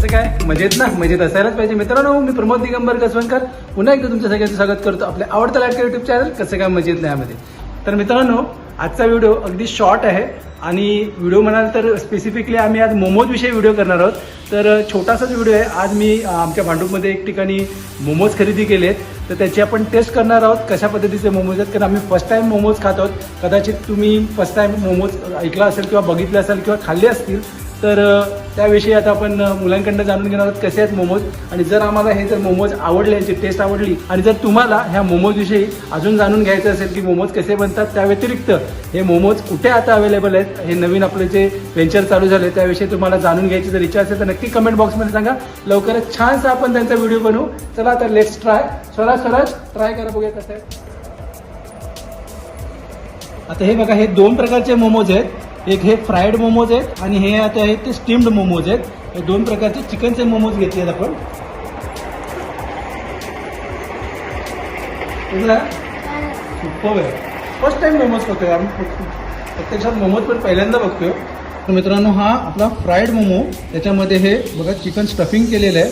कसं काय मजेत ना? मजेत असायलाच पाहिजे मित्रांनो. मी प्रमोद दिगंबर कसवणकर पुन्हा एकदा तुमच्या सगळ्यांचं स्वागत करतो आपल्या आवडत्या लाडक्या युट्यूब चॅनल कसं काय मजेत यामध्ये. तर मित्रांनो, आजचा व्हिडिओ अगदी शॉर्ट आहे आणि व्हिडिओ म्हणाल तर स्पेसिफिकली आम्ही आज मोमोज विषयी व्हिडिओ करणार आहोत. तर छोटासाच व्हिडिओ आहे. आज मी आमच्या भांडूपमध्ये एक ठिकाणी मोमोज खरेदी केले आहेत, तर त्याची आपण टेस्ट करणार आहोत कशा पद्धतीचे मोमोज आहेत. कारण आम्ही फर्स्ट टाईम मोमोज खात आहोत. कदाचित तुम्ही फर्स्ट टाईम मोमोज ऐकला असेल किंवा बघितलं असेल किंवा खाल्ले असतील, तर त्याविषयी आता आपण मुलांकडनं जाणून घेणार आहोत कसे आहेत मोमोज. आणि जर आम्हाला हे जर मोमोज आवडले, यांची टेस्ट आवडली आणि जर तुम्हाला ह्या मोमोजविषयी अजून जाणून घ्यायचं असेल की मोमोज कसे बनतात, त्या व्यतिरिक्त हे मोमोज कुठे आता अवेलेबल आहेत, हे नवीन आपले जे व्हेंचर चालू झाले त्याविषयी तुम्हाला जाणून घ्यायची जर इच्छा असेल तर नक्की कमेंट बॉक्समध्ये सांगा. लवकरच छानसा आपण त्यांचा व्हिडिओ बनवू. चला आता लेट्स ट्राय. स्वराज ट्राय करा, बघूया कसं आहे. आता हे बघा, हे दोन प्रकारचे मोमोज आहेत. एक हे फ्राईड मोमोज आहेत आणि हे आता आहेत ते स्टीम्ड मोमोज आहेत. हे दोन प्रकारचे चिकनचे मोमोज घेतले आहेत आपण. सुपर आहे. फर्स्ट टाइम मोमोज बघतोय आम्ही. प्रत्यक्षात मोमोज पण पहिल्यांदा बघतोय. तर मित्रांनो, हा आपला फ्राईड मोमो, त्याच्यामध्ये हे बघा चिकन स्टफिंग केलेलं आहे,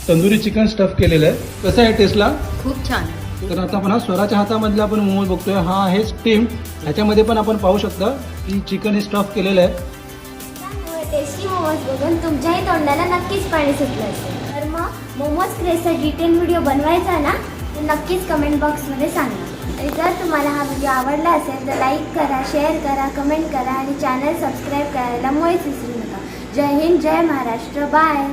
तंदुरी चिकन स्टफ केलेलं आहे. कसं आहे टेस्टला? खूप छान. तर आता आपण हा स्वराच्या हातामधला आपण मोमोज बघतोय. हा आहे स्टीम. ह्याच्यामध्ये पण आपण पाहू शकता की चिकन हे स्टफ केलेलं आहे. टेस्टी मोमोज बघून तुमच्याही तोंडाला नक्कीच पाणी सुटलं असेल. तर मग मोमोज क्रेजचा डिटेल व्हिडिओ बनवायचा ना, तर नक्कीच कमेंट बॉक्समध्ये सांगा. आणि जर तुम्हाला हा व्हिडिओ आवडला असेल तर लाईक करा, शेअर करा, कमेंट करा आणि चॅनल सबस्क्राईब करायला मुळीच विसरू नका. जय हिंद, जय महाराष्ट्र. बाय.